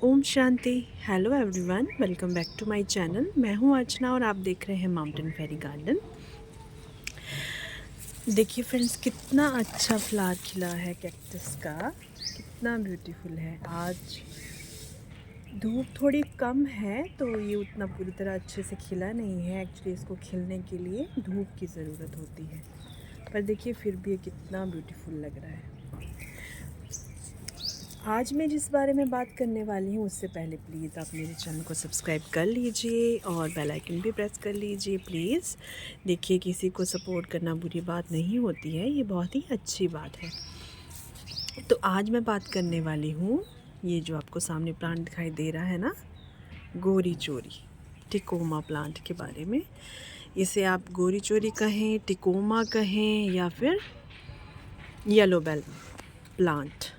ओम शांति। Hello everyone, welcome back to my channel. मैं हूं अर्चना और आप देख रहे हैं माउंटेन फेरी गार्डन। देखिए फ्रेंड्स, कितना अच्छा फ्लावर खिला है कैक्टस का, कितना ब्यूटीफुल है। आज धूप थोड़ी कम है तो ये उतना पूरी तरह अच्छे से खिला नहीं है। एक्चुअली इसको खिलने के लिए धूप की ज़रूरत होती है, पर देखिए फिर भी ये कितना ब्यूटीफुल लग रहा है। आज मैं जिस बारे में बात करने वाली हूँ उससे पहले प्लीज़ आप मेरे चैनल को सब्सक्राइब कर लीजिए और बेल आइकन भी प्रेस कर लीजिए प्लीज़। देखिए, किसी को सपोर्ट करना बुरी बात नहीं होती है, ये बहुत ही अच्छी बात है। तो आज मैं बात करने वाली हूँ, ये जो आपको सामने प्लांट दिखाई दे रहा है ना, गोरी चोरी टिकोमा प्लांट के बारे में। इसे आप गोरी चोरी कहें, टिकोमा कहें या फिर येलो बेल प्लांट।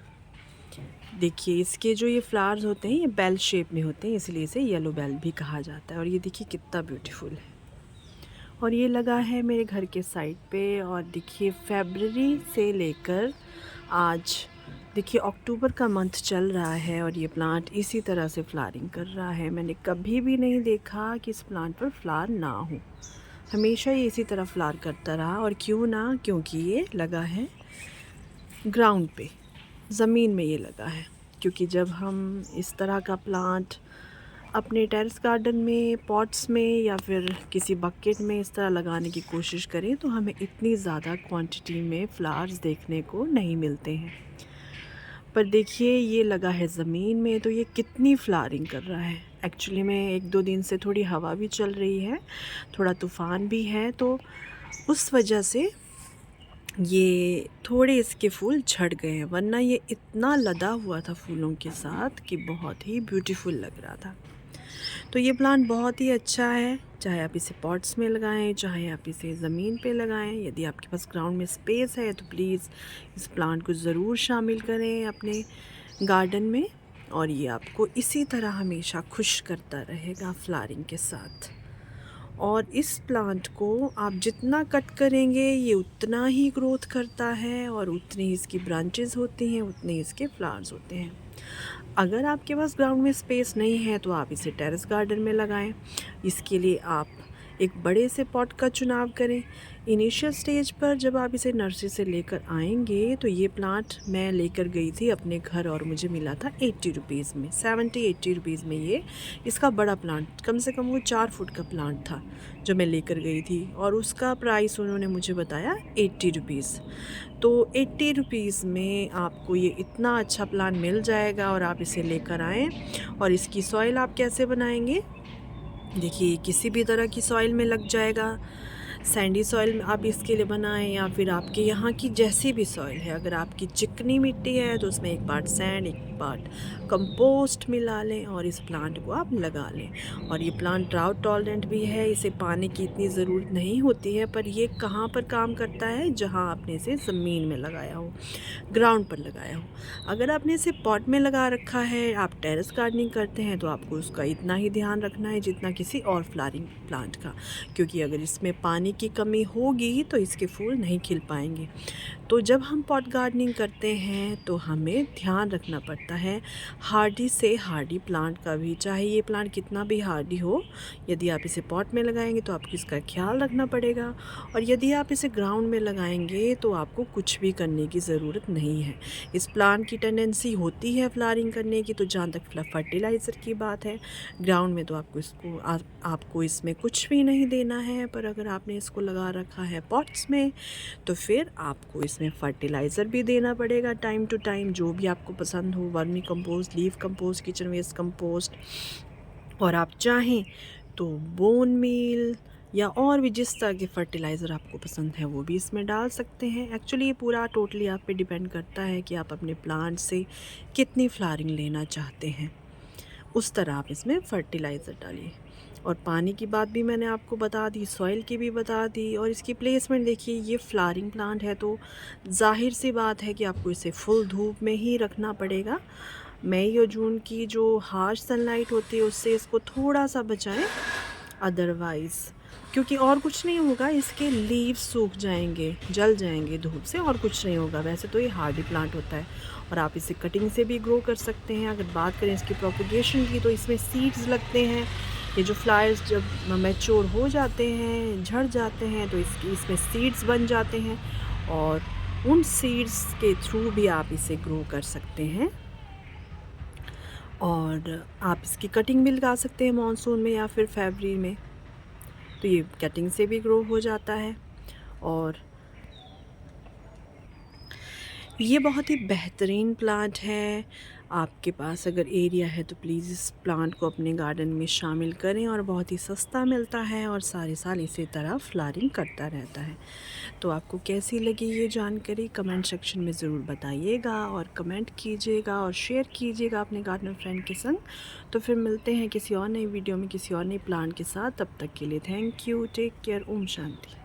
देखिए, इसके जो ये फ्लावर्स होते हैं ये बेल शेप में होते हैं, इसलिए इसे येलो बेल भी कहा जाता है। और ये देखिए कितना ब्यूटीफुल है, और ये लगा है मेरे घर के साइड पे। और देखिए फरवरी से लेकर आज देखिए अक्टूबर का मंथ चल रहा है और ये प्लांट इसी तरह से फ्लावरिंग कर रहा है। मैंने कभी भी नहीं देखा कि इस प्लांट पर फ्लावर ना हो, हमेशा ये इसी तरह फ्लावर करता रहा। और क्यों ना, क्योंकि ये लगा है ग्राउंड पे, ज़मीन में ये लगा है। क्योंकि जब हम इस तरह का प्लांट अपने टेरेस गार्डन में, पॉट्स में या फिर किसी बकेट में इस तरह लगाने की कोशिश करें तो हमें इतनी ज़्यादा क्वांटिटी में फ्लावर्स देखने को नहीं मिलते हैं। पर देखिए ये लगा है ज़मीन में तो ये कितनी फ्लावरिंग कर रहा है। एक्चुअली में 1-2 दिन से थोड़ी हवा भी चल रही है, थोड़ा तूफ़ान भी है, तो उस वजह से ये थोड़े इसके फूल झड़ गए हैं, वरना ये इतना लदा हुआ था फूलों के साथ कि बहुत ही ब्यूटीफुल लग रहा था। तो ये प्लांट बहुत ही अच्छा है, चाहे आप इसे पॉट्स में लगाएं, चाहे आप इसे ज़मीन पे लगाएं। यदि आपके पास ग्राउंड में स्पेस है तो प्लीज़ इस प्लांट को ज़रूर शामिल करें अपने गार्डन में, और ये आपको इसी तरह हमेशा खुश करता रहेगा फ्लावरिंग के साथ। और इस प्लांट को आप जितना कट करेंगे ये उतना ही ग्रोथ करता है, और उतनी ही इसकी ब्रांचेस होती हैं, उतने ही इसके फ्लावर्स होते हैं। अगर आपके पास ग्राउंड में स्पेस नहीं है तो आप इसे टेरेस गार्डन में लगाएं। इसके लिए आप एक बड़े से पॉट का चुनाव करें। इनिशियल स्टेज पर जब आप इसे नर्सरी से लेकर आएंगे तो ये प्लांट मैं लेकर गई थी अपने घर और मुझे मिला था 80 रुपीज़ में, 70-80 रुपीज़ में। ये इसका बड़ा प्लांट, कम से कम वो 4 फुट का प्लांट था जो मैं लेकर गई थी, और उसका प्राइस उन्होंने मुझे बताया 80 रुपीज़। तो 80 रुपीज़ में आपको ये इतना अच्छा प्लांट मिल जाएगा और आप इसे लेकर आएँ। और इसकी सॉइल आप कैसे बनाएंगे, देखिए किसी भी तरह की सॉइल में लग जाएगा। सैंडी सॉइल आप इसके लिए बनाएं या फिर आपके यहाँ की जैसी भी सॉइल है। अगर आपकी चिकनी मिट्टी है तो उसमें एक पार्ट सैंड, एक पार्ट कंपोस्ट मिला लें और इस प्लांट को आप लगा लें। और ये प्लांट ड्राउट टॉलरेंट भी है, इसे पानी की इतनी ज़रूरत नहीं होती है। पर ये कहाँ पर काम करता है, जहाँ आपने इसे ज़मीन में लगाया हो, ग्राउंड पर लगाया हो। अगर आपने इसे पॉट में लगा रखा है, आप टेरेस गार्डनिंग करते हैं, तो आपको उसका इतना ही ध्यान रखना है जितना किसी और फ्लावरिंग प्लांट का, क्योंकि अगर इसमें पानी की कमी होगी तो इसके फूल नहीं खिल पाएंगे। तो जब हम पॉट गार्डनिंग करते हैं तो हमें ध्यान रखना पड़ता है हार्डी से हार्डी प्लांट का भी, चाहे ये प्लांट कितना भी हार्डी हो। यदि आप इसे पॉट में लगाएंगे तो आपको इसका ख्याल रखना पड़ेगा, और यदि आप इसे ग्राउंड में लगाएंगे तो आपको कुछ भी करने की ज़रूरत नहीं है। इस प्लांट की टेंडेंसी होती है फ्लावरिंग करने की। तो जहाँ तक फर्टिलाइज़र की बात है, ग्राउंड में तो आपको आपको इसमें कुछ भी नहीं देना है। पर अगर आपने इसको लगा रखा है पॉट्स में तो फिर आपको इसमें फर्टिलाइज़र भी देना पड़ेगा टाइम टू टाइम, जो भी आपको पसंद हो, vermi compost, leaf compost, kitchen waste compost, और आप चाहें तो बोन मील या और भी जिस तरह के फर्टिलाइज़र आपको पसंद है वो भी इसमें डाल सकते हैं। एक्चुअली ये पूरा टोटली आप पे डिपेंड करता है कि आप अपने प्लांट से कितनी फ्लावरिंग लेना चाहते हैं, उस तरह आप इसमें फर्टिलाइज़र डालिए। और पानी की बात भी मैंने आपको बता दी, सॉइल की भी बता दी, और इसकी प्लेसमेंट देखिए, ये फ्लावरिंग प्लांट है तो जाहिर सी बात है कि आपको इसे फुल धूप में ही रखना पड़ेगा। मई और जून की जो हार्श सनलाइट होती है उससे इसको थोड़ा सा बचाएं, अदरवाइज़ क्योंकि और कुछ नहीं होगा, इसके लीव्स सूख जाएंगे, जल जाएंगे धूप से, और कुछ नहीं होगा। वैसे तो ये हार्डी प्लांट होता है और आप इसे कटिंग से भी ग्रो कर सकते हैं। अगर बात करें इसकी प्रोपगेशन की, तो इसमें सीड्स लगते हैं। ये जो फ्लावर्स जब मैच्योर हो जाते हैं, झड़ जाते हैं, तो इसमें सीड्स बन जाते हैं और उन सीड्स के थ्रू भी आप इसे ग्रो कर सकते हैं। और आप इसकी कटिंग भी लगा सकते हैं मानसून में या फिर फरवरी में, तो ये कटिंग से भी ग्रो हो जाता है। और ये बहुत ही बेहतरीन प्लांट है। आपके पास अगर एरिया है तो प्लीज़ इस प्लांट को अपने गार्डन में शामिल करें, और बहुत ही सस्ता मिलता है और सारे साल इसी तरह फ्लावरिंग करता रहता है। तो आपको कैसी लगी ये जानकारी कमेंट सेक्शन में ज़रूर बताइएगा, और कमेंट कीजिएगा और शेयर कीजिएगा अपने गार्डनर फ्रेंड के संग। तो फिर मिलते हैं किसी और नई वीडियो में किसी और नई प्लांट के साथ। तब तक के लिए थैंक यू, टेक केयर, ओम शांति।